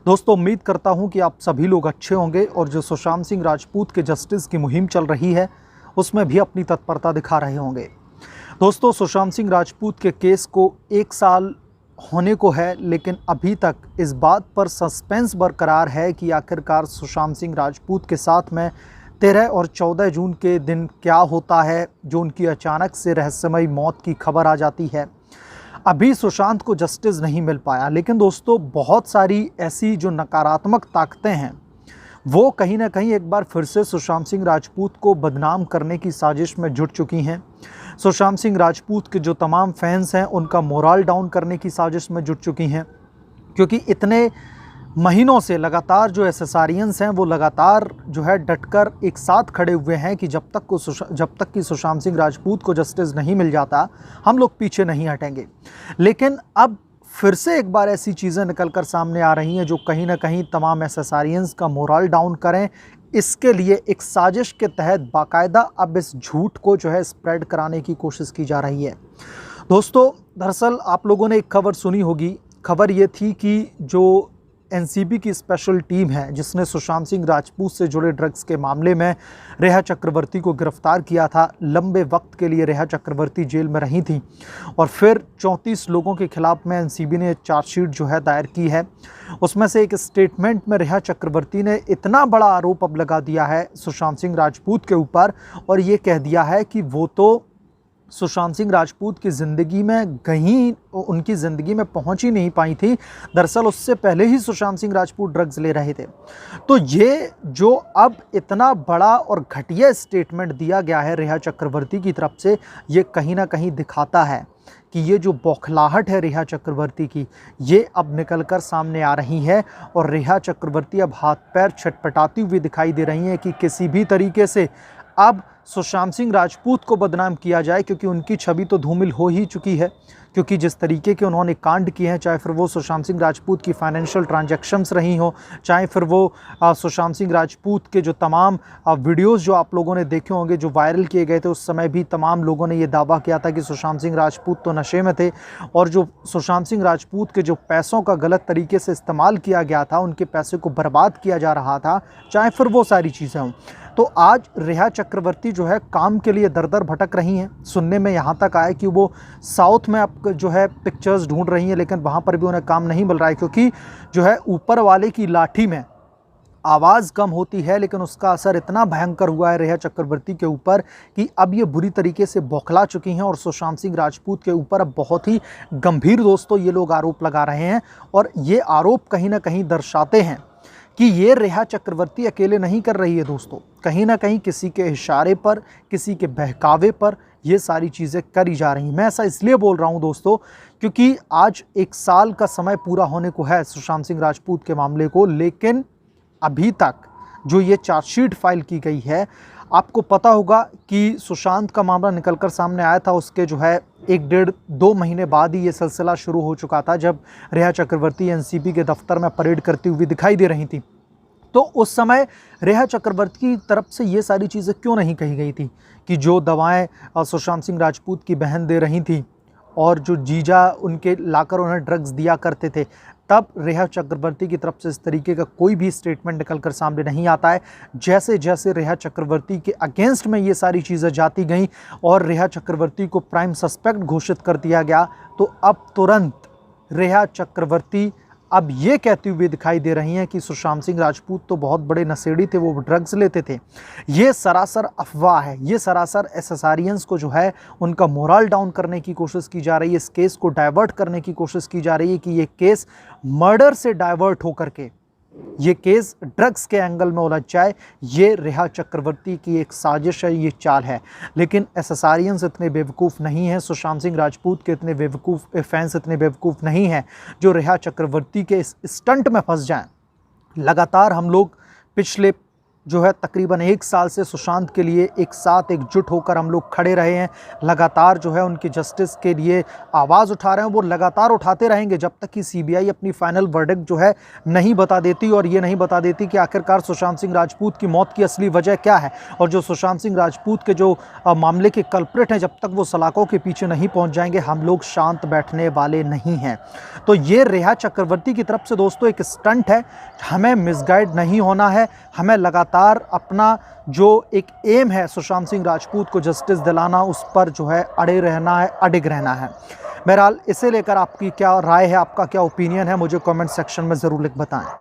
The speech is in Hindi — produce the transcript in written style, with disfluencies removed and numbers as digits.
दोस्तों, उम्मीद करता हूं कि आप सभी लोग अच्छे होंगे और जो सुशांत सिंह राजपूत के जस्टिस की मुहिम चल रही है उसमें भी अपनी तत्परता दिखा रहे होंगे। दोस्तों, सुशांत सिंह राजपूत के केस को 1 साल होने को है, लेकिन अभी तक इस बात पर सस्पेंस बरकरार है कि आखिरकार सुशांत सिंह राजपूत के साथ में 13 और 14 जून के दिन क्या होता है, जो उनकी अचानक से रहस्यमयी मौत की खबर आ जाती है। अभी सुशांत को जस्टिस नहीं मिल पाया, लेकिन दोस्तों बहुत सारी ऐसी जो नकारात्मक ताकतें हैं वो कहीं ना कहीं एक बार फिर से सुशांत सिंह राजपूत को बदनाम करने की साजिश में जुट चुकी हैं। सुशांत सिंह राजपूत के जो तमाम फैंस हैं उनका मोरल डाउन करने की साजिश में जुट चुकी हैं, क्योंकि इतने महीनों से लगातार जो एसएसआरियंस हैं वो लगातार जो है डटकर एक साथ खड़े हुए हैं कि जब तक कि सुशांत सिंह राजपूत को जस्टिस नहीं मिल जाता हम लोग पीछे नहीं हटेंगे। लेकिन अब फिर से एक बार ऐसी चीज़ें निकलकर सामने आ रही हैं जो कहीं ना कहीं तमाम एसएसआरियंस का मोरल डाउन करें। इसके लिए एक साजिश के तहत बाकायदा अब इस झूठ को जो है स्प्रेड कराने की कोशिश की जा रही है। दोस्तों, दरअसल आप लोगों ने एक खबर सुनी होगी। खबर ये थी कि जो एनसीबी की स्पेशल टीम है जिसने सुशांत सिंह राजपूत से जुड़े ड्रग्स के मामले में रेहा चक्रवर्ती को गिरफ्तार किया था, लंबे वक्त के लिए रेहा चक्रवर्ती जेल में रही थी और फिर 34 लोगों के खिलाफ में एनसीबी ने चार्जशीट जो है दायर की है। उसमें से एक स्टेटमेंट में रेहा चक्रवर्ती ने इतना बड़ा आरोप अब लगा दिया है सुशांत सिंह राजपूत के ऊपर और ये कह दिया है कि वो तो सुशांत सिंह राजपूत की ज़िंदगी में कहीं उनकी ज़िंदगी में पहुंच ही नहीं पाई थी। दरअसल उससे पहले ही सुशांत सिंह राजपूत ड्रग्स ले रहे थे। तो ये जो अब इतना बड़ा और घटिया स्टेटमेंट दिया गया है रेहा चक्रवर्ती की तरफ से, ये कहीं ना कहीं दिखाता है कि ये जो बौखलाहट है रेहा चक्रवर्ती की, ये अब निकल कर सामने आ रही है और रेहा चक्रवर्ती अब हाथ पैर छटपटाती हुई दिखाई दे रही हैं कि किसी भी तरीके से अब सुशांत सिंह राजपूत को बदनाम किया जाए, क्योंकि उनकी छवि तो धूमिल हो ही चुकी है। क्योंकि जिस तरीके के उन्होंने कांड किए हैं, चाहे फिर वो सुशांत सिंह राजपूत की फाइनेंशियल ट्रांजैक्शंस रही हो, चाहे फिर वो सुशांत सिंह राजपूत के जो तमाम वीडियोस जो आप लोगों ने देखे होंगे जो वायरल किए गए थे, उस समय भी तमाम लोगों ने ये दावा किया था कि सुशांत सिंह राजपूत तो नशे में थे और जो सुशांत सिंह राजपूत के जो पैसों का गलत तरीके से इस्तेमाल किया गया था, उनके पैसे को बर्बाद किया जा रहा था, चाहे फिर वो सारी चीज़ें हों। तो आज रेहा चक्रवर्ती जो है काम के लिए दर दर भटक रही हैं। सुनने में यहाँ तक आया कि वो साउथ में अब जो है पिक्चर्स ढूंढ रही हैं, लेकिन वहाँ पर भी उन्हें काम नहीं मिल रहा है, क्योंकि जो है ऊपर वाले की लाठी में आवाज़ कम होती है लेकिन उसका असर इतना भयंकर हुआ है रेहा चक्रवर्ती के ऊपर कि अब ये बुरी तरीके से बौखला चुकी हैं और सुशांत सिंह राजपूत के ऊपर अब बहुत ही गंभीर दोस्तों ये लोग आरोप लगा रहे हैं। और ये आरोप कहीं ना कहीं दर्शाते हैं कि ये रेहा चक्रवर्ती अकेले नहीं कर रही है दोस्तों, कहीं ना कहीं किसी के इशारे पर, किसी के बहकावे पर ये सारी चीज़ें करी जा रही हैं। मैं ऐसा इसलिए बोल रहा हूं दोस्तों क्योंकि आज 1 साल का समय पूरा होने को है सुशांत सिंह राजपूत के मामले को, लेकिन अभी तक जो ये चार्जशीट फाइल की गई है, आपको पता होगा कि सुशांत का मामला निकलकर सामने आया था, उसके जो है 1-1.5-2 महीने बाद ही ये सिलसिला शुरू हो चुका था, जब रेहा चक्रवर्ती एनसीबी के दफ्तर में परेड करती हुई दिखाई दे रही थी। तो उस समय रेहा चक्रवर्ती की तरफ से ये सारी चीज़ें क्यों नहीं कही गई थी कि जो दवाएं सुशांत सिंह राजपूत की बहन दे रही थी और जो जीजा उनके लाकर उन्हें ड्रग्स दिया करते थे, तब रेहा चक्रवर्ती की तरफ से इस तरीके का कोई भी स्टेटमेंट निकलकर सामने नहीं आता है। जैसे जैसे रेहा चक्रवर्ती के अगेंस्ट में ये सारी चीज़ें जाती गईं और रेहा चक्रवर्ती को प्राइम सस्पेक्ट घोषित कर दिया गया, तो अब तुरंत रेहा चक्रवर्ती अब ये कहती हुई दिखाई दे रही हैं कि सुशांत सिंह राजपूत तो बहुत बड़े नशेड़ी थे, वो ड्रग्स लेते थे। ये सरासर अफवाह है, ये सरासर एसएसआरियंस को जो है उनका मोरल डाउन करने की कोशिश की जा रही है, इस केस को डाइवर्ट करने की कोशिश की जा रही है कि ये केस मर्डर से डाइवर्ट होकर के ये केस ड्रग्स के एंगल में उलझ जाए। ये रेहा चक्रवर्ती की एक साजिश है, ये चाल है। लेकिन एसएसआरियंस इतने बेवकूफ़ नहीं हैं, सुशांत सिंह राजपूत के इतने बेवकूफ़ फैंस इतने बेवकूफ़ नहीं हैं जो रेहा चक्रवर्ती के इस स्टंट में फंस जाएं। लगातार हम लोग पिछले जो है तकरीबन 1 साल से सुशांत के लिए एक साथ एकजुट होकर हम लोग खड़े रहे हैं। लगातार जो है उनकी जस्टिस के लिए आवाज़ उठा रहे हैं, वो लगातार उठाते रहेंगे जब तक कि सीबीआई अपनी फाइनल वर्डिक्ट जो है नहीं बता देती और ये नहीं बता देती कि आखिरकार सुशांत सिंह राजपूत की मौत की असली वजह क्या है। और जो सुशांत सिंह राजपूत के जो मामले के कल्प्रिट हैं, जब तक वो सलाखों के पीछे नहीं पहुंच जाएंगे हम लोग शांत बैठने वाले नहीं हैं। तो ये रेहा चक्रवर्ती की तरफ से दोस्तों एक स्टंट है। हमें मिसगाइड नहीं होना है, हमें लगातार अपना जो एक एम है सुशांत सिंह राजपूत को जस्टिस दिलाना, उस पर जो है अड़े रहना है, अडिग रहना है। बहरहाल इसे लेकर आपकी क्या राय है, आपका क्या ओपिनियन है, मुझे कमेंट सेक्शन में ज़रूर लिख बताएं।